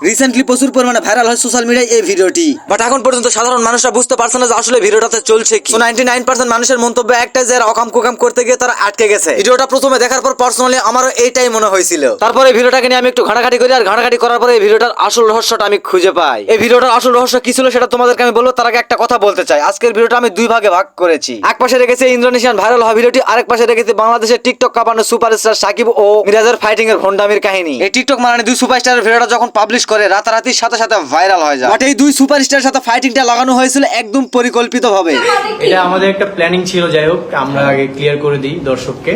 Recently প্রচুর পরিমাণে viral হয় সোশ্যাল মিডিয়ায় এই ভিডিওটি, বাট এখন পর্যন্ত সাধারণ মানুষরা বুঝতে পারছে না যে আসলে ভিডিওটাতে চলছে কি। 99% মানুষের মন্তব্য একটাই যে অকাম কুকাম করতে গিয়ে তারা আটকে গেছে। ভিডিওটা প্রথমে দেখার পর পার্সোনালি আমারও এইটাই মনে হয়েছিল। তারপরে ভিডিওটাকে নিয়ে আমি একটু ঘাটাঘাটি করি, আর ঘাটাঘাটি করার পরে এই ভিডিওটার আসল রহস্যটা আমি খুঁজে পাই। এই ভিডিওটার আসল রহস্য কি ছিল সেটা তোমাদেরকে আমি বলবো, তার আগে একটা কথা বলতে চাই। আজকের ভিডিওটা আমি দুই ভাগে ভাগ করেছি। এক পাশে রেখেছি ইন্দোনেশিয়ান ভাইরাল হওয়া ভিডিওটি, আরেক পাশে রেখেছি বাংলাদেশের টিকটক কাঁপানো সুপারস্টার সাকিব ও মিরাজের ফাইটিং এর ভন্ডামির কাহিনী। এই টিকটক মানে দুই সুপারস্টারের ভিডিওটা যখন পাবলিশ করে রাতারাতির সাথে সাথে ভাইরাল হয়ে যায়। বাট এই দুই সুপারস্টারের সাথে ফাইটিংটা লাগানো হয়েছিল একদম পরিকল্পিতভাবে। এটা আমাদের একটা প্ল্যানিং ছিল, যাই হোক আমরা আগে ক্লিয়ার করে দিই দর্শককে।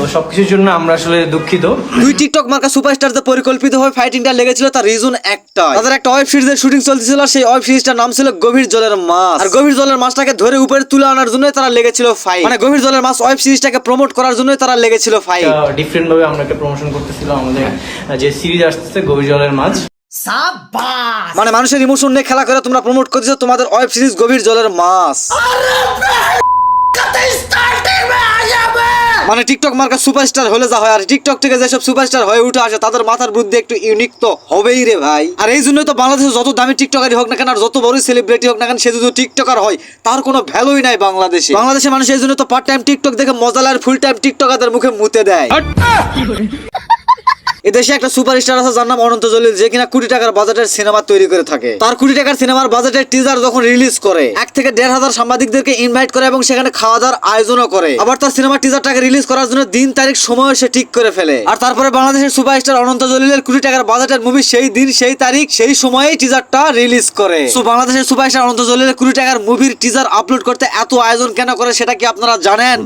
তো সবকিছুর জন্য আমরা আসলে দুঃখিত। দুই টিকটক মার্কা সুপারস্টারদের পরিকল্পিতভাবে ফাইটিংটা লেগেছিল, তার রিজন একটাই। তাদের একটা ওয়েব সিরিজের শুটিং চলছিল, সেই ওয়েব সিরিজটার নাম ছিল গভীর জলের মাছ। আর গভীর জলের মাছটাকে ধরে উপরে তুলে আনার জন্য তারা লেগেছিল ফাইট, মানে গভীর জলের মাছ ওয়েব সিরিজটাকে প্রমোট করার জন্য তারা লেগেছিল ফাইট। ডিফারেন্ট ভাবে আমরা একটা প্রমোশন করতেছিলাম আমাদের যে সিরিজ আসতেছে গভীর জলের মাছ। মানে মানুষের ইমোশন নিয়ে খেলা করে তোমরা প্রমোট করছো তোমাদের ওয়েব সিরিজ গভীর জলের মাছ। মানে টিকটক মার্কা সুপারস্টার হলে যা হয়, আর টিকটক থেকে যেসব সুপারস্টার হয়ে উঠে আসে তাদের মাথার বুদ্ধি একটু ইউনিক তো হবেই রে ভাই। আর এই জন্যই তো বাংলাদেশে যত দামি টিকটকারই হোক না কেন, আর যত বড় সেলিব্রিটি হোক না কেন, সে যদি টিকটকার হয় তার কোনো ভ্যালুই নাই বাংলাদেশে। বাংলাদেশের মানুষ এই জন্য তো পার্ট টাইম টিকটক দেখে মজা লাগে, ফুল টাইম টিকটকারদের মুখে মুতে দেয়। এদেশে একটা সুপারস্টার আছে যার নাম অনন্ত জলিল, যে কিনা কোটি টাকার বাজেটের সিনেমা তৈরি করে থাকে। তার কোটি টাকার সিনেমার বাজেটের টিজার যখন রিলিজ করে 1 থেকে 1,500 সাংবাদিকদেরকে ইনভাইট করে এবং সেখানে খাওয়া দাওয়ার আয়োজনও করে। আবার তার সিনেমার টিজারটাকে রিলিজ করার জন্য দিন তারিখ সময় সে ঠিক করে ফেলে। আর তারপরে বাংলাদেশের সুপারস্টার অনন্ত জলিলের কোটি টাকার বাজেটের মুভি সেই দিন সেই তারিখ সেই সময়েই টিজারটা রিলিজ করে। সো বাংলাদেশের সুপারস্টার অনন্ত জলিলের কোটি টাকার মুভির টিজার আপলোড করতে এত আয়োজন কেন করে সেটা কি আপনারা জানেন?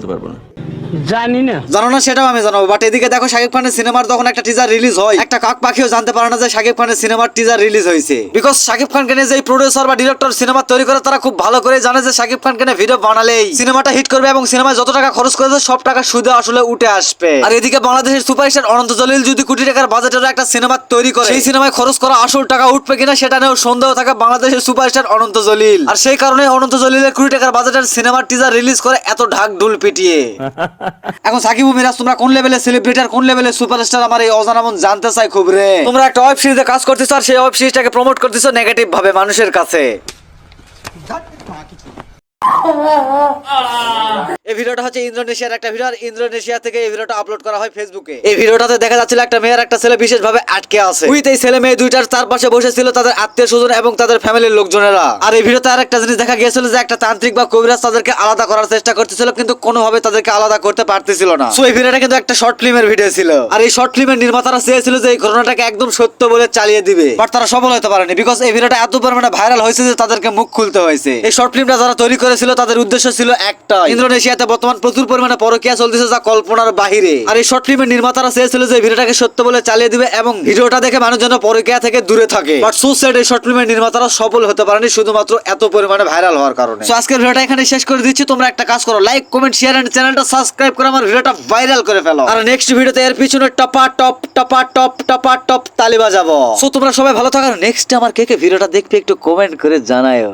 জানো না সেটাও আমি জানাবো। বাট এদিকে দেখো শাকিব খানের সিনেমার যখন একটা টিজার রিলিজ হয়, একটা কাক পাখিও জানতে পারে না যে শাকিব খানের সিনেমার টিজার রিলিজ হয়েছে। বিকজ শাকিব খানকে নিয়ে যে প্রোডিউসার বা ডিরেক্টর সিনেমা তৈরি করে তারা খুব ভালো করে জানে যে শাকিব খানকে নিয়ে ভিডিও বানালেই সিনেমাটা হিট করবে এবং সিনেমায় যত টাকা খরচ করেছে সব টাকা সুদে আসলে উঠে আসবে। আর এদিকে বাংলাদেশের সুপারস্টার অনন্ত জলিল যদি কোটি টাকার বাজেটের একটা সিনেমা তৈরি করে, সেই সিনেমায় খরচ করা আসল টাকা উঠবে কিনা সেটা নিয়েও সন্দেহ থাকে বাংলাদেশের সুপারস্টার অনন্ত জলিল। আর সেই কারণে অনন্ত জলিলের কোটি টাকার বাজেটের সিনেমার টিজার রিলিজ করে এত ঢাক ঢোল পিটিয়ে। এখন সাকিব মিরাজ তোমরা কোন লেভেলের সেলিব্রিটি আর কোন লেভেলের সুপারস্টার আমার এই অজানা মন জানতে চাই খুব রে। তোমরা একটা ওয়েব সিরিজে কাজ করতেছো আর সেই ওয়েব সিরিজটাকে প্রমোট করতেছো নেগেটিভ ভাবে মানুষের কাছে। এই ভিডিওটা হচ্ছে ইন্দোনেশিয়ার একটা ভিডিও, আর ইন্দোনেশিয়া থেকে এই ভিডিওটা আপলোড করা হয় ফেসবুকে। এই ভিডিওটাতে দেখা যাচ্ছিল একটা মেয়ে আর একটা ছেলে বিশেষভাবে আটকে আছে। উইথ এই ছেলে মেয়ে দুইটার চারপাশে বসেছিল তাদের আত্মীয় স্বজন এবং তাদের ফ্যামিলির লোকজনেরা। আর এই ভিডিওতে আরেকটা জিনিস দেখা গিয়েছিল যে একটা তান্ত্রিক বা কবিরাজ তাদেরকে আলাদা করার চেষ্টা করতেছিল, কিন্তু কোনোভাবে তাদেরকে আলাদা করতে পারতেছিল না। সো এই ভিডিওটা কিন্তু একটা শর্ট ফিল্মের ভিডিও ছিল, আর এই শর্ট ফিল্মের নির্মাতারা চেয়েছিল যে এই ঘটনাটাকে একদম সত্য বলে চালিয়ে দিবে, বাট তারা সফল হতে পারেনি। বিকজ এই ভিডিওটা এত পরিমাণে ভাইরাল হয়েছে যে তাদেরকে মুখ খুলতে হয়েছে। এই শর্ট ফিল্মটা যারা তৈরি করেছিল তাদের উদ্দেশ্য ছিল একটা, ইন্দোনেশিয়াতে বর্তমান প্রচুর পরিমাণে পরকীয়া চলতেছে যা কল্পনার বাহিরে। আর এই শর্ট ফিল্মের নির্মাতারা চেয়েছিল যে ভিডিওটাকে সত্য বলে চালিয়ে দিবে এবং ভিডিওটা দেখে মানুষ যেন পরকীয়া থেকে দূরে থাকে। বাট সো স্যাড, এই শর্ট ফিল্মের নির্মাতারা সফল হতে পারেনি শুধুমাত্র এত পরিমাণে ভাইরাল হওয়ার কারণে। সো আজকের ভিডিওটা এখানে শেষ করে দিচ্ছি। তোমরা একটা কাজ করো, লাইক কমেন্ট শেয়ার এন্ড চ্যানেলটা সাবস্ক্রাইব করে আমার ভিডিওটা ভাইরাল করে ফেলো। আর নেক্সট ভিডিওতে এর পিছনে টপা টপ তালি বাজাবো। সো তোমরা সবাই ভালো থাকো। নেক্সট আমার কে কে ভিডিওটা দেখবে একটু কমেন্ট করে জানায়ো।